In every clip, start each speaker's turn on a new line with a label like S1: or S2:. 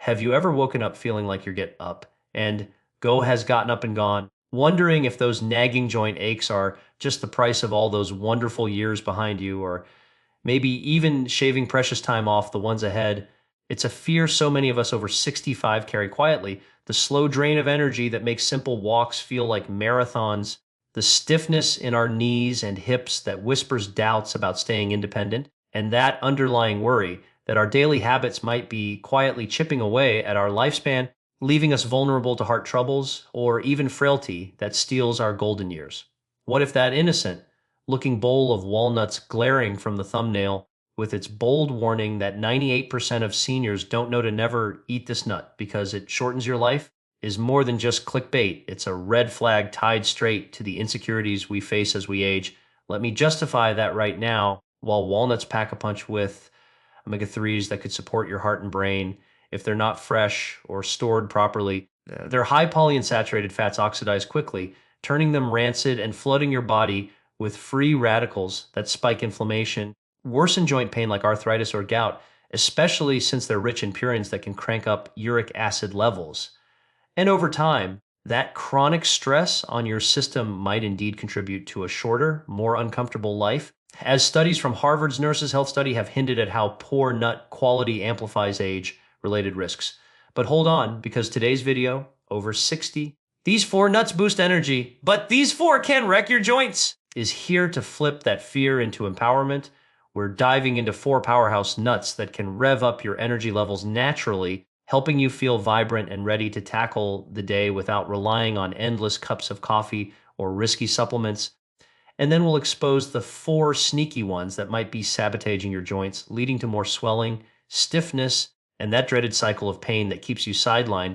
S1: Have you ever woken up feeling like you're get up and go has gotten up and gone, wondering if those nagging joint aches are just the price of all those wonderful years behind you, or maybe even shaving precious time off the ones ahead? It's a fear so many of us over 65 carry quietly, the slow drain of energy that makes simple walks feel like marathons, the stiffness in our knees and hips that whispers doubts about staying independent, and that underlying worry that our daily habits might be quietly chipping away at our lifespan, leaving us vulnerable to heart troubles or even frailty that steals our golden years. What if that innocent looking bowl of walnuts glaring from the thumbnail with its bold warning that 98% of seniors don't know to never eat this nut because it shortens your life is more than just clickbait? It's a red flag tied straight to the insecurities we face as we age. Let me justify that right now. While walnuts pack a punch with omega-3s that could support your heart and brain, if they're not fresh or stored properly, their high polyunsaturated fats oxidize quickly, turning them rancid and flooding your body with free radicals that spike inflammation, worsen joint pain like arthritis or gout, especially since they're rich in purines that can crank up uric acid levels. And over time, that chronic stress on your system might indeed contribute to a shorter, more uncomfortable life, as studies from Harvard's Nurses' Health Study have hinted at how poor nut quality amplifies age-related risks. But hold on, because today's video, over 60, these 4 nuts boost energy, but these 4 can wreck your joints, is here to flip that fear into empowerment. We're diving into 4 powerhouse nuts that can rev up your energy levels naturally, helping you feel vibrant and ready to tackle the day without relying on endless cups of coffee or risky supplements. And then we'll expose the 4 sneaky ones that might be sabotaging your joints, leading to more swelling, stiffness, and that dreaded cycle of pain that keeps you sidelined.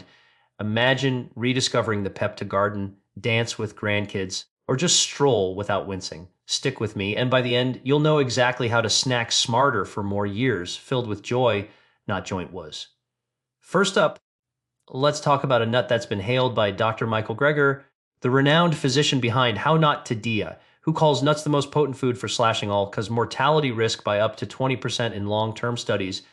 S1: Imagine rediscovering the pep to garden, dance with grandkids, or just stroll without wincing. Stick with me, and by the end, you'll know exactly how to snack smarter for more years, filled with joy, not joint woes. First up, let's talk about a nut that's been hailed by Dr. Michael Greger, the renowned physician behind How Not to Dia, who calls nuts the most potent food for slashing all cause mortality risk by up to 20% in long-term studies.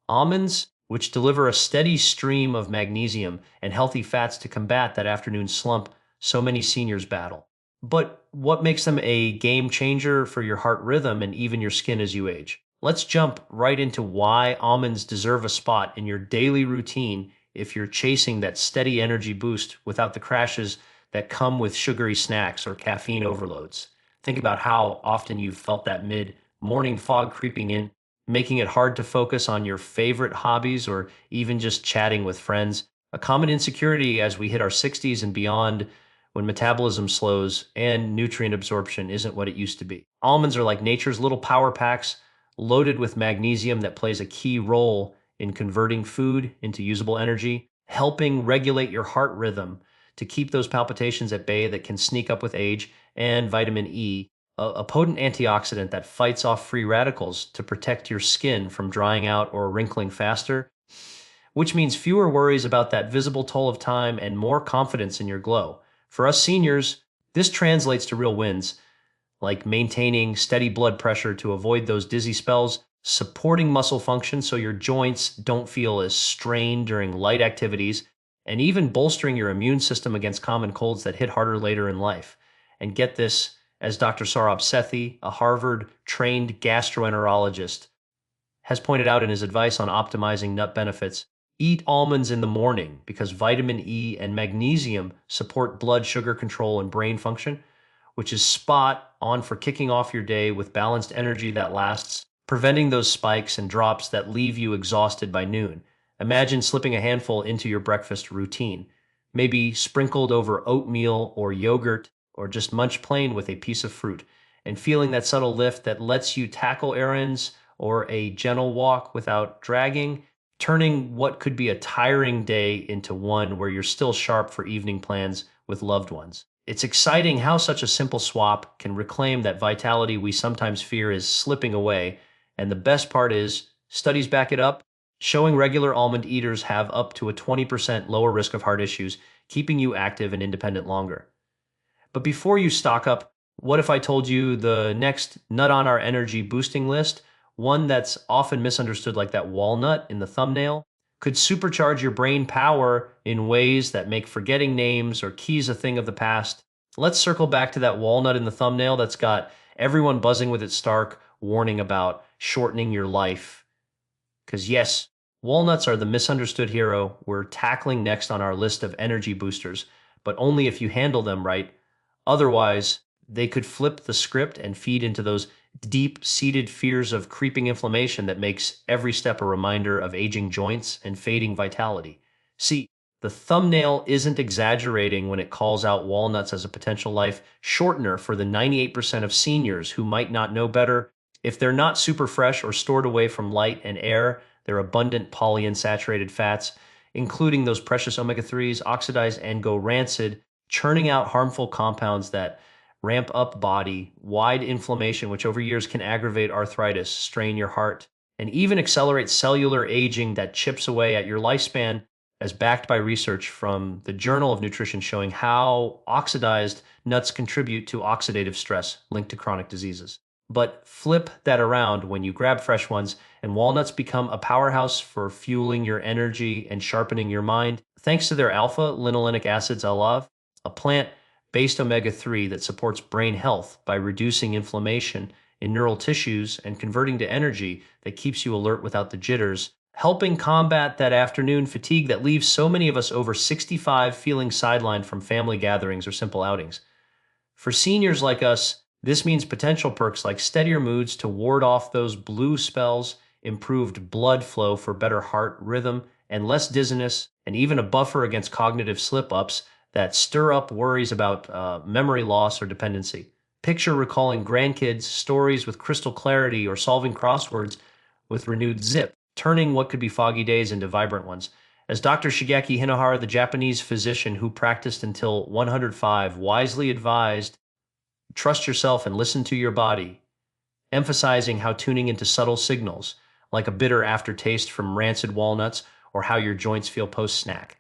S1: Almonds, which deliver a steady stream of magnesium and healthy fats to combat that afternoon slump so many seniors battle. But what makes them a game changer for your heart rhythm and even your skin as you age? Let's jump right into why almonds deserve a spot in your daily routine if you're chasing that steady energy boost without the crashes that come with sugary snacks or caffeine overloads. Think about how often you've felt that mid-morning fog creeping in, making it hard to focus on your favorite hobbies or even just chatting with friends. A common insecurity as we hit our 60s and beyond, when metabolism slows and nutrient absorption isn't what it used to be. Almonds are like nature's little power packs, loaded with magnesium that plays a key role in converting food into usable energy, helping regulate your heart rhythm to keep those palpitations at bay that can sneak up with age, and vitamin E, a potent antioxidant that fights off free radicals to protect your skin from drying out or wrinkling faster, which means fewer worries about that visible toll of time and more confidence in your glow. For us seniors, this translates to real wins, like maintaining steady blood pressure to avoid those dizzy spells, supporting muscle function so your joints don't feel as strained during light activities, and even bolstering your immune system against common colds that hit harder later in life. And get this, as Dr. Saurabh Sethi, a Harvard-trained gastroenterologist, has pointed out in his advice on optimizing nut benefits, eat almonds in the morning because vitamin E and magnesium support blood sugar control and brain function, which is spot on for kicking off your day with balanced energy that lasts, preventing those spikes and drops that leave you exhausted by noon. Imagine slipping a handful into your breakfast routine, maybe sprinkled over oatmeal or yogurt, or just munch plain with a piece of fruit, and feeling that subtle lift that lets you tackle errands or a gentle walk without dragging, turning what could be a tiring day into one where you're still sharp for evening plans with loved ones. It's exciting how such a simple swap can reclaim that vitality we sometimes fear is slipping away, and the best part is, studies back it up, showing regular almond eaters have up to a 20% lower risk of heart issues, keeping you active and independent longer. But before you stock up, what if I told you the next nut on our energy boosting list, one that's often misunderstood like that walnut in the thumbnail, could supercharge your brain power in ways that make forgetting names or keys a thing of the past. Let's circle back to that walnut in the thumbnail that's got everyone buzzing with its stark warning about shortening your life. Because, yes, walnuts are the misunderstood hero we're tackling next on our list of energy boosters, but only if you handle them right. Otherwise, they could flip the script and feed into those deep-seated fears of creeping inflammation that makes every step a reminder of aging joints and fading vitality. See, the thumbnail isn't exaggerating when it calls out walnuts as a potential life shortener for the 98% of seniors who might not know better. If they're not super fresh or stored away from light and air, they're abundant polyunsaturated fats, including those precious omega-3s, oxidize and go rancid, churning out harmful compounds that ramp up body-wide inflammation, which over years can aggravate arthritis, strain your heart, and even accelerate cellular aging that chips away at your lifespan, as backed by research from the Journal of Nutrition showing how oxidized nuts contribute to oxidative stress linked to chronic diseases. But flip that around when you grab fresh ones, and walnuts become a powerhouse for fueling your energy and sharpening your mind. Thanks to their alpha linolenic acids, alav, a plant-based omega-3 that supports brain health by reducing inflammation in neural tissues and converting to energy that keeps you alert without the jitters, helping combat that afternoon fatigue that leaves so many of us over 65 feeling sidelined from family gatherings or simple outings. For seniors like us, this means potential perks like steadier moods to ward off those blue spells, improved blood flow for better heart rhythm, and less dizziness, and even a buffer against cognitive slip-ups that stir up worries about memory loss or dependency. Picture recalling grandkids' stories with crystal clarity or solving crosswords with renewed zip, turning what could be foggy days into vibrant ones. As Dr. Shigeki Hinohara, the Japanese physician who practiced until 105, wisely advised, trust yourself and listen to your body, emphasizing how tuning into subtle signals, like a bitter aftertaste from rancid walnuts or how your joints feel post-snack,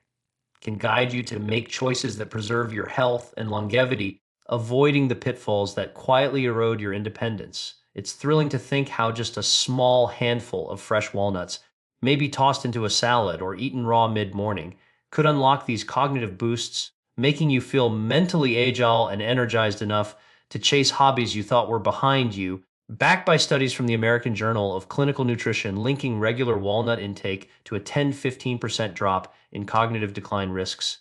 S1: can guide you to make choices that preserve your health and longevity, avoiding the pitfalls that quietly erode your independence. It's thrilling to think how just a small handful of fresh walnuts, maybe tossed into a salad or eaten raw mid-morning, could unlock these cognitive boosts, making you feel mentally agile and energized enough to chase hobbies you thought were behind you, backed by studies from the American Journal of Clinical Nutrition linking regular walnut intake to a 10-15% drop in cognitive decline risks.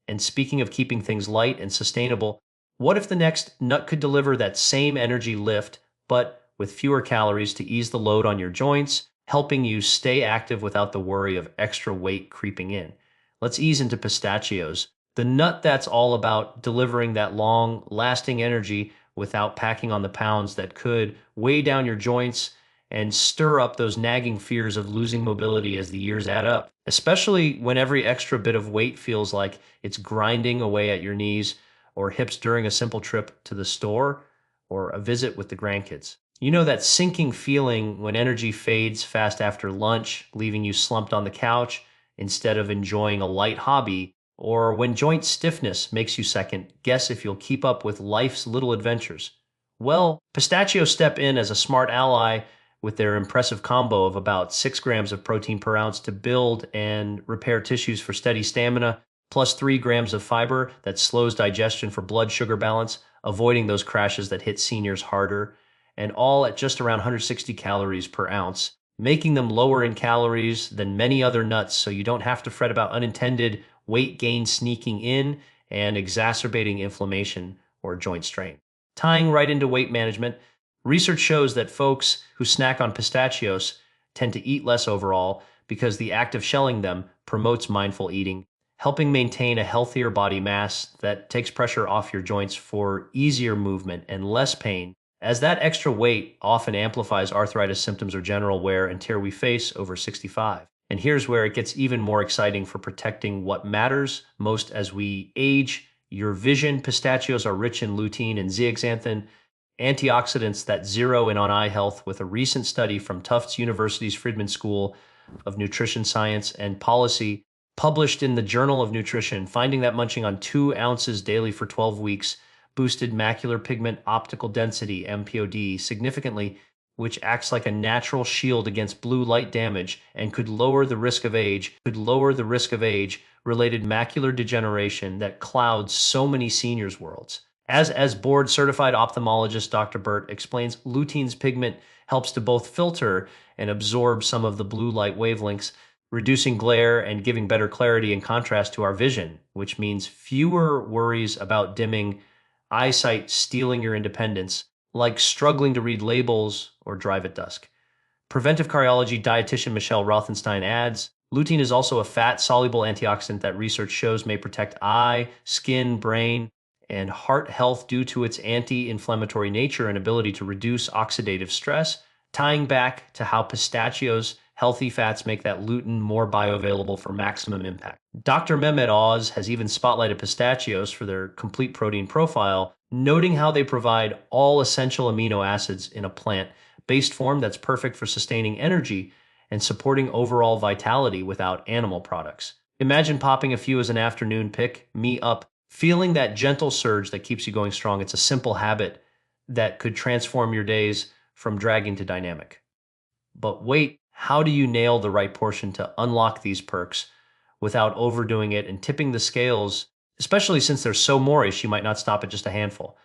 S1: And speaking of keeping things light and sustainable, what if the next nut could deliver that same energy lift, but with fewer calories to ease the load on your joints, helping you stay active without the worry of extra weight creeping in? Let's ease into pistachios, the nut that's all about delivering that long, lasting energy without packing on the pounds that could weigh down your joints and stir up those nagging fears of losing mobility as the years add up, especially when every extra bit of weight feels like it's grinding away at your knees or hips during a simple trip to the store or a visit with the grandkids. You know that sinking feeling when energy fades fast after lunch, leaving you slumped on the couch instead of enjoying a light hobby, or when joint stiffness makes you second guess if you'll keep up with life's little adventures. Well, pistachios step in as a smart ally with their impressive combo of about 6 grams of protein per ounce to build and repair tissues for steady stamina, plus 3 grams of fiber that slows digestion for blood sugar balance, avoiding those crashes that hit seniors harder, and all at just around 160 calories per ounce, making them lower in calories than many other nuts so you don't have to fret about unintended weight gain sneaking in and exacerbating inflammation or joint strain. Tying right into weight management, research shows that folks who snack on pistachios tend to eat less overall because the act of shelling them promotes mindful eating, helping maintain a healthier body mass that takes pressure off your joints for easier movement and less pain, as that extra weight often amplifies arthritis symptoms or general wear and tear we face over 65. And here's where it gets even more exciting for protecting what matters most as we age. Your vision, pistachios are rich in lutein and zeaxanthin, antioxidants that zero in on eye health, with a recent study from Tufts University's Friedman School of Nutrition Science and Policy published in the Journal of Nutrition, finding that munching on 2 ounces daily for 12 weeks boosted macular pigment optical density, MPOD, significantly, which acts like a natural shield against blue light damage and could lower the risk of age related macular degeneration that clouds so many seniors' worlds. As board certified ophthalmologist Dr. Burt explains, lutein's pigment helps to both filter and absorb some of the blue light wavelengths, reducing glare and giving better clarity and contrast to our vision, which means fewer worries about dimming, eyesight stealing your independence, like struggling to read labels or drive at dusk. Preventive cardiology dietitian Michelle Rothenstein adds, lutein is also a fat-soluble antioxidant that research shows may protect eye, skin, brain, and heart health due to its anti-inflammatory nature and ability to reduce oxidative stress, tying back to how pistachios' healthy fats make that lutein more bioavailable for maximum impact. Dr. Mehmet Oz has even spotlighted pistachios for their complete protein profile, noting how they provide all essential amino acids in a plant-based form that's perfect for sustaining energy and supporting overall vitality without animal products. Imagine popping a few as an afternoon pick-me-up, feeling that gentle surge that keeps you going strong. It's a simple habit that could transform your days from dragging to dynamic. But wait, how do you nail the right portion to unlock these perks without overdoing it and tipping the scales, especially since they're so moorish you might not stop at just a handful?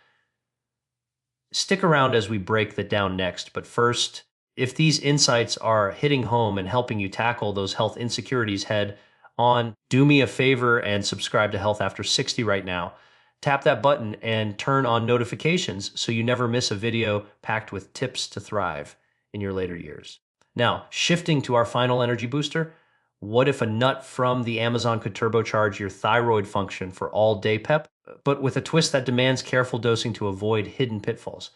S1: Stick around as we break that down next, but first, if these insights are hitting home and helping you tackle those health insecurities head on, do me a favor and subscribe to Health After 60 right now. Tap that button and turn on notifications so you never miss a video packed with tips to thrive in your later years. Now, shifting to our final energy booster, what if a nut from the Amazon could turbocharge your thyroid function for all-day pep, but with a twist that demands careful dosing to avoid hidden pitfalls?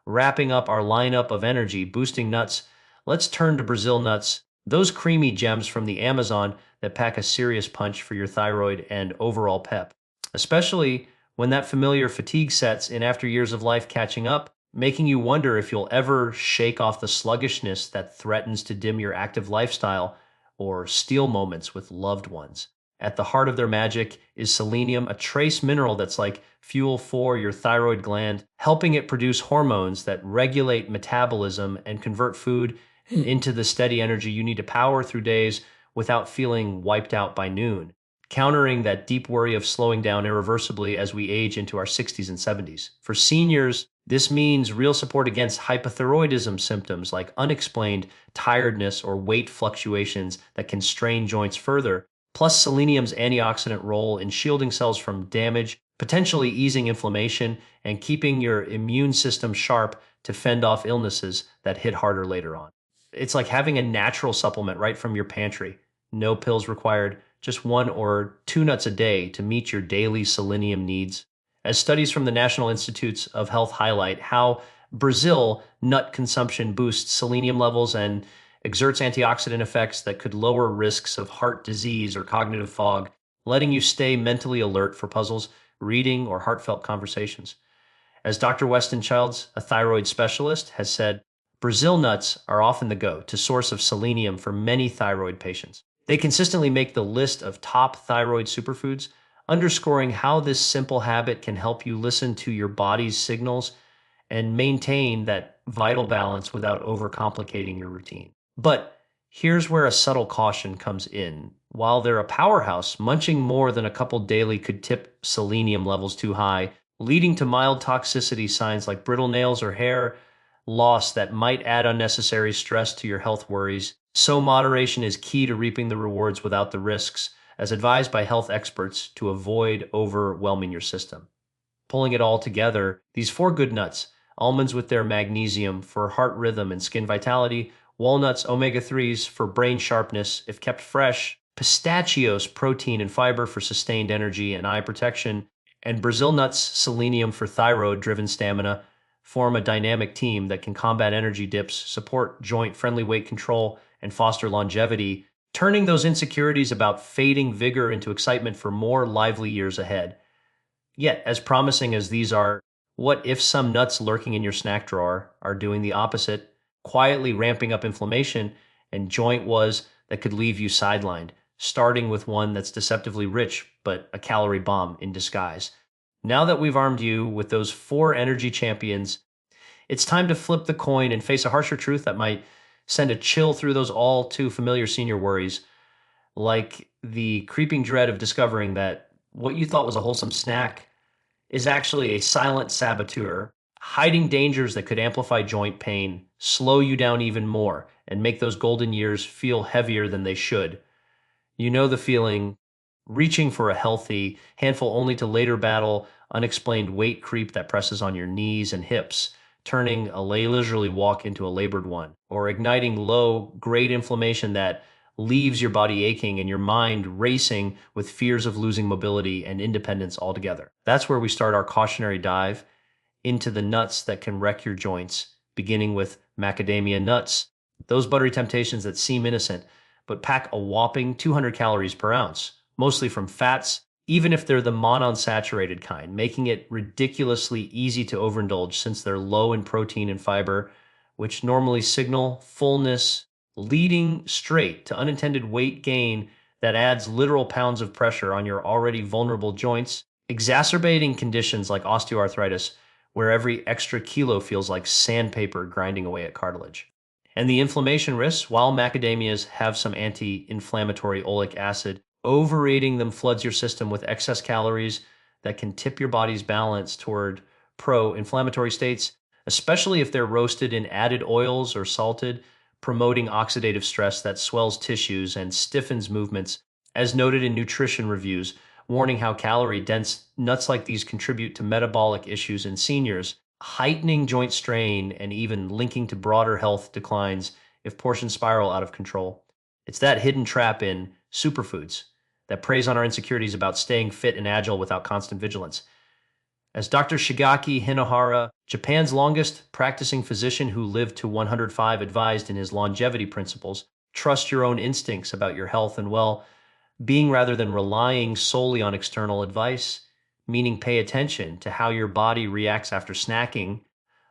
S1: Wrapping up our lineup of energy boosting nuts, let's turn to Brazil nuts, those creamy gems from the Amazon that pack a serious punch for your thyroid and overall pep, especially when that familiar fatigue sets in after years of life catching up, making you wonder if you'll ever shake off the sluggishness that threatens to dim your active lifestyle or steal moments with loved ones. At the heart of their magic is selenium, a trace mineral that's like fuel for your thyroid gland, helping it produce hormones that regulate metabolism and convert food into the steady energy you need to power through days without feeling wiped out by noon, countering that deep worry of slowing down irreversibly as we age into our 60s and 70s. For seniors, this means real support against hypothyroidism symptoms like unexplained tiredness or weight fluctuations that can strain joints further, plus selenium's antioxidant role in shielding cells from damage, potentially easing inflammation and keeping your immune system sharp to fend off illnesses that hit harder later on. It's like having a natural supplement right from your pantry. No pills required, just 1 or 2 nuts a day to meet your daily selenium needs. As studies from the National Institutes of Health highlight how Brazil nut consumption boosts selenium levels and exerts antioxidant effects that could lower risks of heart disease or cognitive fog, letting you stay mentally alert for puzzles, reading, or heartfelt conversations. As Dr. Weston Childs, a thyroid specialist, has said, Brazil nuts are often the go-to source of selenium for many thyroid patients. They consistently make the list of top thyroid superfoods, underscoring how this simple habit can help you listen to your body's signals and maintain that vital balance without overcomplicating your routine. But here's where a subtle caution comes in. While they're a powerhouse, munching more than a couple daily could tip selenium levels too high, leading to mild toxicity signs like brittle nails or hair loss that might add unnecessary stress to your health worries. So moderation is key to reaping the rewards without the risks, as advised by health experts to avoid overwhelming your system. Pulling it all together, these 4 good nuts, almonds with their magnesium for heart rhythm and skin vitality, walnuts omega-3s for brain sharpness if kept fresh, pistachios protein and fiber for sustained energy and eye protection, and Brazil nuts selenium for thyroid-driven stamina, form a dynamic team that can combat energy dips, support joint-friendly weight control, and foster longevity, turning those insecurities about fading vigor into excitement for more lively years ahead. Yet, as promising as these are, what if some nuts lurking in your snack drawer are doing the opposite, quietly ramping up inflammation and joint was that could leave you sidelined, starting with one that's deceptively rich but a calorie bomb in disguise? Now that we've armed you with those 4 energy champions, It's time to flip the coin and face a harsher truth that might send a chill through those all too familiar senior worries, like the creeping dread of discovering that what you thought was a wholesome snack is actually a silent saboteur, hiding dangers that could amplify joint pain, slow you down even more, and make those golden years feel heavier than they should. You know the feeling, reaching for a healthy handful only to later battle unexplained weight creep that presses on your knees and hips, turning a leisurely walk into a labored one, or igniting low grade inflammation that leaves your body aching and your mind racing with fears of losing mobility and independence altogether. That's where we start our cautionary dive into the nuts that can wreck your joints, beginning with macadamia nuts, those buttery temptations that seem innocent, but pack a whopping 200 calories per ounce, mostly from fats, even if they're the monounsaturated kind, making it ridiculously easy to overindulge since they're low in protein and fiber, which normally signal fullness, leading straight to unintended weight gain that adds literal pounds of pressure on your already vulnerable joints, exacerbating conditions like osteoarthritis, where every extra kilo feels like sandpaper grinding away at cartilage. And the inflammation risks, while macadamias have some anti inflammatory oleic acid, overeating them floods your system with excess calories that can tip your body's balance toward pro inflammatory states, especially if they're roasted in added oils or salted, promoting oxidative stress that swells tissues and stiffens movements, as noted in nutrition reviews, warning how calorie dense nuts like these contribute to metabolic issues in seniors, heightening joint strain, and even linking to broader health declines if portions spiral out of control. It's that hidden trap in superfoods that preys on our insecurities about staying fit and agile without constant vigilance. As Dr. Shigaki Hinohara, Japan's longest practicing physician who lived to 105, advised in his longevity principles, trust your own instincts about your health and well-being rather than relying solely on external advice, meaning pay attention to how your body reacts after snacking,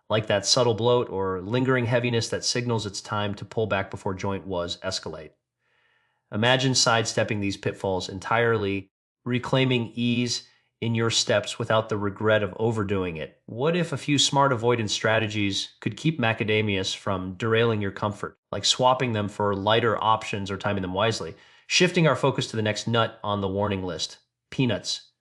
S1: like that subtle bloat or lingering heaviness that signals it's time to pull back before joint was escalate. Imagine sidestepping these pitfalls entirely, reclaiming ease in your steps without the regret of overdoing it. What if a few smart avoidance strategies could keep macadamias from derailing your comfort, like swapping them for lighter options or timing them wisely? Shifting our focus to the next nut on the warning list, peanuts.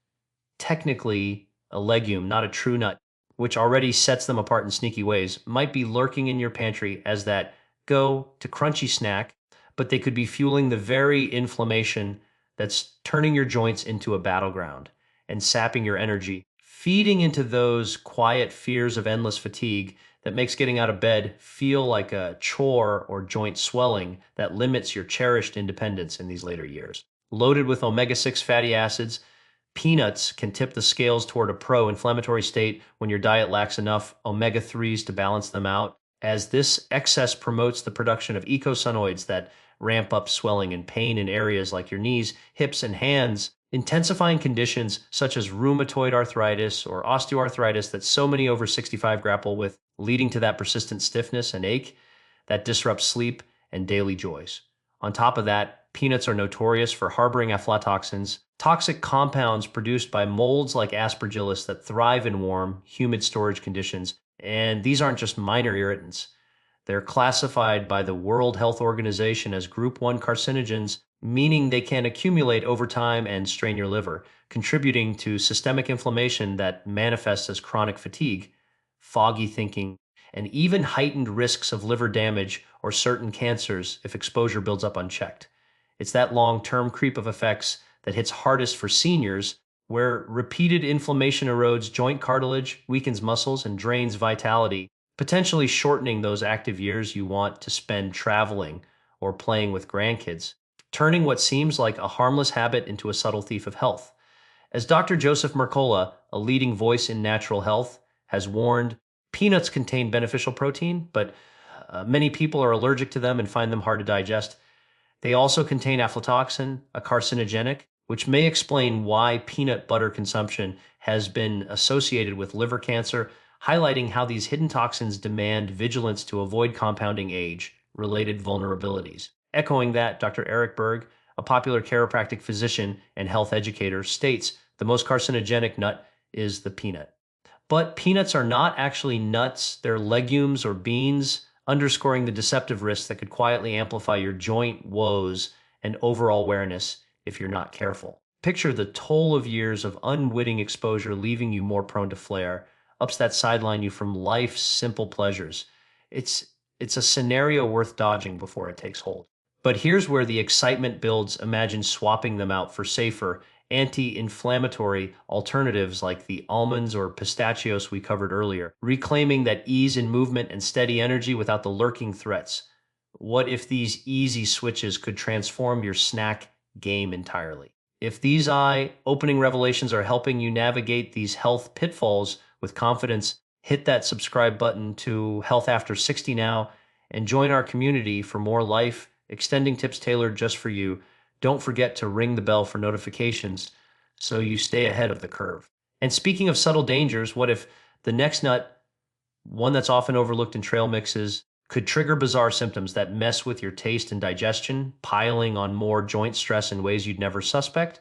S1: Technically a legume, not a true nut, which already sets them apart in sneaky ways, might be lurking in your pantry as that go to crunchy snack, but they could be fueling the very inflammation that's turning your joints into a battleground and sapping your energy, feeding into those quiet fears of endless fatigue that makes getting out of bed feel like a chore or joint swelling that limits your cherished independence in these later years. Loaded with omega-6 fatty acids, peanuts can tip the scales toward a pro-inflammatory state when your diet lacks enough omega-3s to balance them out, as this excess promotes the production of eicosanoids that ramp up swelling and pain in areas like your knees, hips, and hands, intensifying conditions such as rheumatoid arthritis or osteoarthritis that so many over 65 grapple with, leading to that persistent stiffness and ache that disrupts sleep and daily joys. On top of that, peanuts are notorious for harboring aflatoxins, toxic compounds produced by molds like aspergillus that thrive in warm, humid storage conditions. And these aren't just minor irritants. They're classified by the World Health Organization as Group 1 carcinogens, meaning they can accumulate over time and strain your liver, contributing to systemic inflammation that manifests as chronic fatigue, foggy thinking, and even heightened risks of liver damage or certain cancers if exposure builds up unchecked. It's that long-term creep of effects that hits hardest for seniors, where repeated inflammation erodes joint cartilage, weakens muscles, and drains vitality, potentially shortening those active years you want to spend traveling or playing with grandkids, turning what seems like a harmless habit into a subtle thief of health. As Dr. Joseph Mercola, a leading voice in natural health, has warned, peanuts contain beneficial protein, but many people are allergic to them and find them hard to digest. They also contain aflatoxin, a carcinogenic, which may explain why peanut butter consumption has been associated with liver cancer, highlighting how these hidden toxins demand vigilance to avoid compounding age-related vulnerabilities. Echoing that, Dr. Eric Berg, a popular chiropractic physician and health educator, states the most carcinogenic nut is the peanut. But peanuts are not actually nuts, they're legumes or beans, underscoring the deceptive risks that could quietly amplify your joint woes and overall awareness if you're not careful. Picture the toll of years of unwitting exposure leaving you more prone to flare, ups that sideline you from life's simple pleasures. It's it's a scenario worth dodging before it takes hold. But here's where the excitement builds. Imagine swapping them out for safer, anti inflammatory alternatives like the almonds or pistachios we covered earlier, reclaiming that ease in movement and steady energy without the lurking threats. What if these easy switches could transform your snack game entirely? If these eye opening revelations are helping you navigate these health pitfalls with confidence, hit that subscribe button to Health After 60 now and join our community for more life extending tips tailored just for you. Don't forget to ring the bell for notifications so you stay ahead of the curve. And speaking of subtle dangers, what if the next nut, one that's often overlooked in trail mixes, could trigger bizarre symptoms that mess with your taste and digestion, piling on more joint stress in ways you'd never suspect?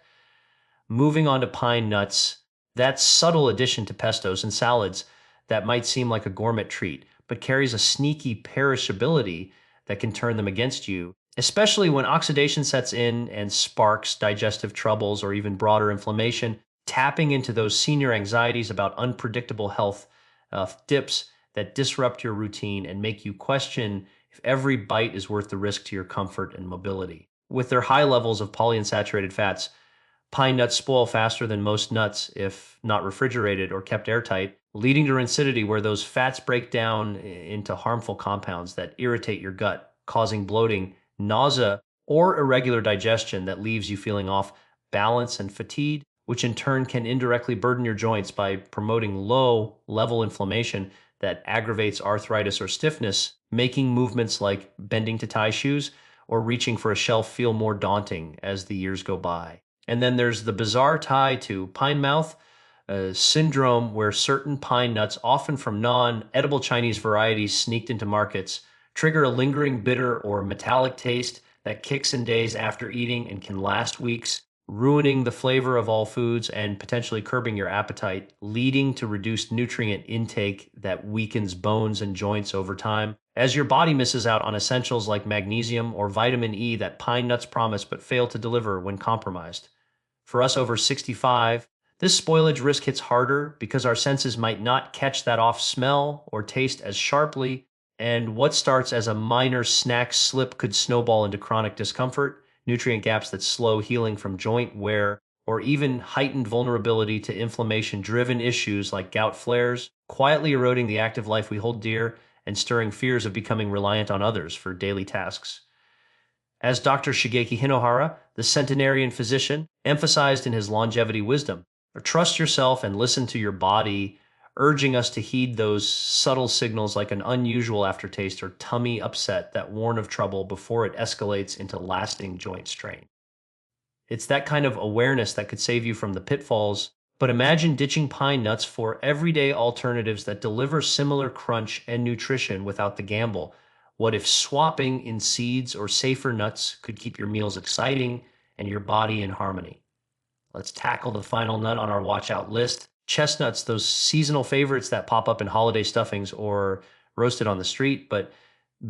S1: Moving on to pine nuts, that subtle addition to pestos and salads that might seem like a gourmet treat, but carries a sneaky perishability that can turn them against you, especially when oxidation sets in and sparks digestive troubles or even broader inflammation. Tapping into those senior anxieties about unpredictable health dips that disrupt your routine and make you question if every bite is worth the risk to your comfort and mobility. With their high levels of polyunsaturated fats, pine nuts spoil faster than most nuts if not refrigerated or kept airtight, leading to rancidity where those fats break down into harmful compounds that irritate your gut, causing bloating, nausea, or irregular digestion that leaves you feeling off balance and fatigued, which in turn can indirectly burden your joints by promoting low level inflammation that aggravates arthritis or stiffness, making movements like bending to tie shoes or reaching for a shelf feel more daunting as the years go by. And then there's the bizarre tie to pine mouth, a syndrome where certain pine nuts, often from non-edible Chinese varieties sneaked into markets, trigger a lingering bitter or metallic taste that kicks in days after eating and can last weeks, ruining the flavor of all foods and potentially curbing your appetite, leading to reduced nutrient intake that weakens bones and joints over time, as your body misses out on essentials like magnesium or vitamin E that pine nuts promise but fail to deliver when compromised. For us over 65, this spoilage risk hits harder because our senses might not catch that off smell or taste as sharply, and what starts as a minor snack slip could snowball into chronic discomfort, nutrient gaps that slow healing from joint wear, or even heightened vulnerability to inflammation-driven issues like gout flares, quietly eroding the active life we hold dear and stirring fears of becoming reliant on others for daily tasks. As Dr. Shigeki Hinohara, the centenarian physician, emphasized in his longevity wisdom, trust yourself and listen to your body, urging us to heed those subtle signals like an unusual aftertaste or tummy upset that warn of trouble before it escalates into lasting joint strain. It's that kind of awareness that could save you from the pitfalls, but imagine ditching pine nuts for everyday alternatives that deliver similar crunch and nutrition without the gamble. What if swapping in seeds or safer nuts could keep your meals exciting and your body in harmony? Let's tackle the final nut on our watch out list. Chestnuts, those seasonal favorites that pop up in holiday stuffings or roasted on the street, but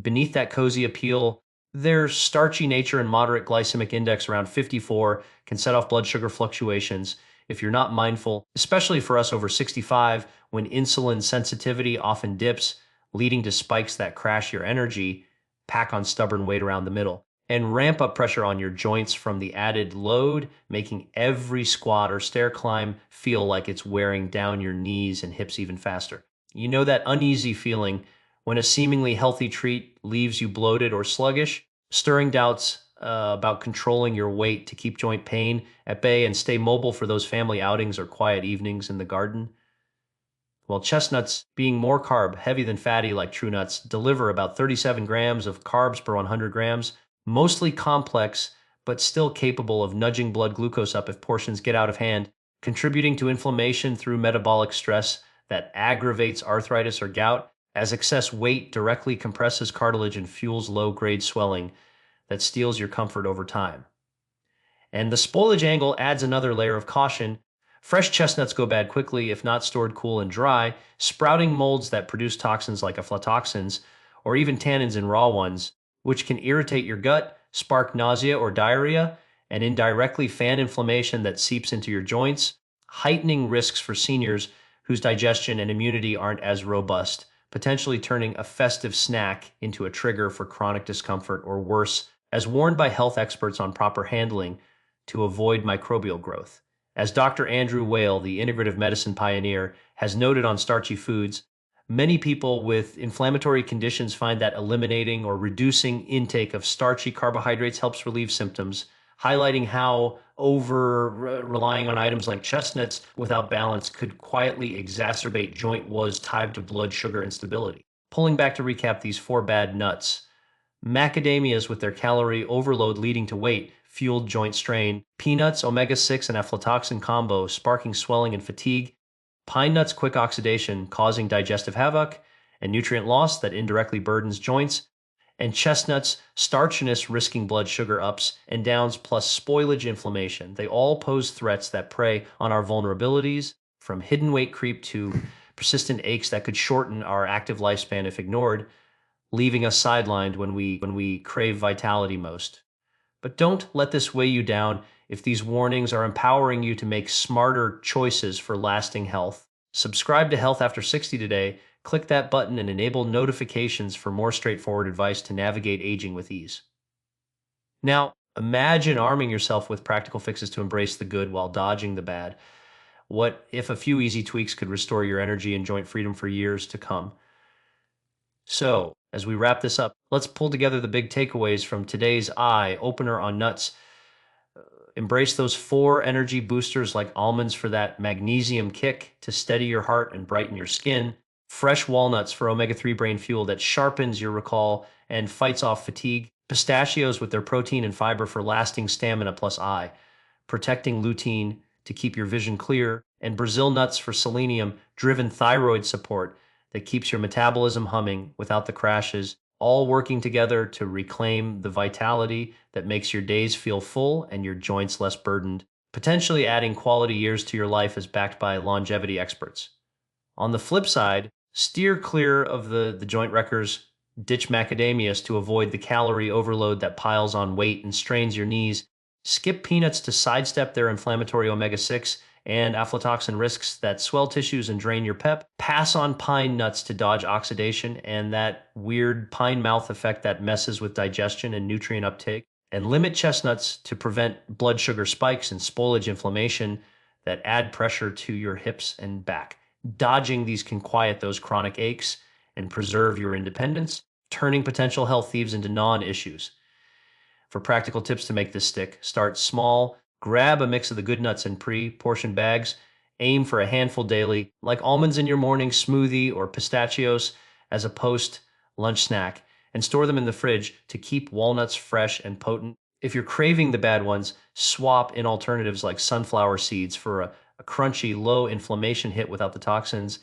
S1: beneath that cozy appeal, their starchy nature and moderate glycemic index around 54 can set off blood sugar fluctuations if you're not mindful, especially for us over 65 when insulin sensitivity often dips, leading to spikes that crash your energy, pack on stubborn weight around the middle, and ramp up pressure on your joints from the added load, making every squat or stair climb feel like it's wearing down your knees and hips even faster. You know that uneasy feeling when a seemingly healthy treat leaves you bloated or sluggish, stirring doubts about controlling your weight to keep joint pain at bay and stay mobile for those family outings or quiet evenings in the garden? Well, chestnuts, being more carb heavy than fatty like true nuts, deliver about 37 grams of carbs per 100 grams, mostly complex, but still capable of nudging blood glucose up if portions get out of hand, contributing to inflammation through metabolic stress that aggravates arthritis or gout, as excess weight directly compresses cartilage and fuels low-grade swelling that steals your comfort over time. And the spoilage angle adds another layer of caution. Fresh chestnuts go bad quickly if not stored cool and dry. Sprouting molds that produce toxins like aflatoxins or even tannins in raw ones, which can irritate your gut, spark nausea or diarrhea, and indirectly fan inflammation that seeps into your joints, heightening risks for seniors whose digestion and immunity aren't as robust, potentially turning a festive snack into a trigger for chronic discomfort or worse, as warned by health experts on proper handling to avoid microbial growth. As Dr. Andrew Whale, the integrative medicine pioneer, has noted on starchy foods, many people with inflammatory conditions find that eliminating or reducing intake of starchy carbohydrates helps relieve symptoms, highlighting how over relying on items like chestnuts without balance could quietly exacerbate joint woes tied to blood sugar instability. Pulling back to recap these four bad nuts: macadamias with their calorie overload leading to weight, fueled joint strain; peanuts, omega-6 and aflatoxin combo, sparking swelling and fatigue; pine nuts, quick oxidation, causing digestive havoc and nutrient loss that indirectly burdens joints; and chestnuts, starchiness, risking blood sugar ups and downs plus spoilage inflammation. They all pose threats that prey on our vulnerabilities, from hidden weight creep to persistent aches that could shorten our active lifespan if ignored, leaving us sidelined when we crave vitality most. But don't let this weigh you down. If these warnings are empowering you to make smarter choices for lasting health, subscribe to Health After 60 today. Click that button and enable notifications for more straightforward advice to navigate aging with ease. Now, imagine arming yourself with practical fixes to embrace the good while dodging the bad. What if a few easy tweaks could restore your energy and joint freedom for years to come? So, as we wrap this up, let's pull together the big takeaways from today's eye opener on nuts. Embrace those four energy boosters like almonds for that magnesium kick to steady your heart and brighten your skin. Fresh walnuts for omega-3 brain fuel that sharpens your recall and fights off fatigue. Pistachios with their protein and fiber for lasting stamina plus eye. Protecting lutein to keep your vision clear. And Brazil nuts for selenium-driven thyroid support that keeps your metabolism humming without the crashes, all working together to reclaim the vitality that makes your days feel full and your joints less burdened, potentially adding quality years to your life as backed by longevity experts. On the flip side, steer clear of the joint wreckers, ditch macadamias to avoid the calorie overload that piles on weight and strains your knees. Skip peanuts to sidestep their inflammatory omega-6 and aflatoxin risks that swell tissues and drain your pep. Pass on pine nuts to dodge oxidation and that weird pine mouth effect that messes with digestion and nutrient uptake. And limit chestnuts to prevent blood sugar spikes and spoilage inflammation that add pressure to your hips and back. Dodging these can quiet those chronic aches and preserve your independence, turning potential health thieves into non-issues. For practical tips to make this stick, start small. Grab a mix of the good nuts in pre-portioned bags. Aim for a handful daily, like almonds in your morning smoothie or pistachios as a post-lunch snack, and store them in the fridge to keep walnuts fresh and potent. If you're craving the bad ones, swap in alternatives like sunflower seeds for a crunchy, low inflammation hit without the toxins,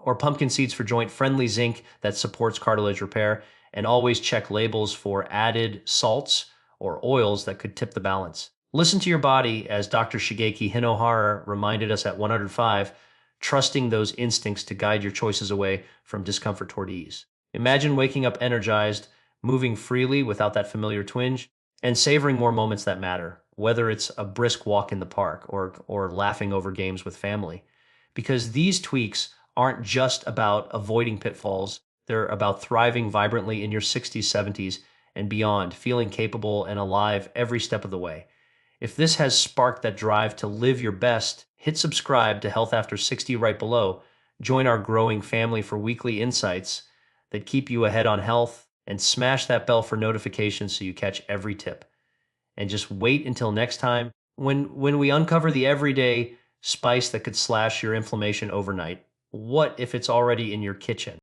S1: or pumpkin seeds for joint-friendly zinc that supports cartilage repair. And always check labels for added salts or oils that could tip the balance. Listen to your body, as Dr. Shigeki Hinohara reminded us at 105, trusting those instincts to guide your choices away from discomfort toward ease. Imagine waking up energized, moving freely without that familiar twinge, and savoring more moments that matter, whether it's a brisk walk in the park or laughing over games with family. Because these tweaks aren't just about avoiding pitfalls, they're about thriving vibrantly in your 60s, 70s, and beyond, feeling capable and alive every step of the way. If this has sparked that drive to live your best, hit subscribe to Health After 60 right below. Join our growing family for weekly insights that keep you ahead on health, and smash that bell for notifications so you catch every tip. And just wait until next time when we uncover the everyday spice that could slash your inflammation overnight. What if it's already in your kitchen?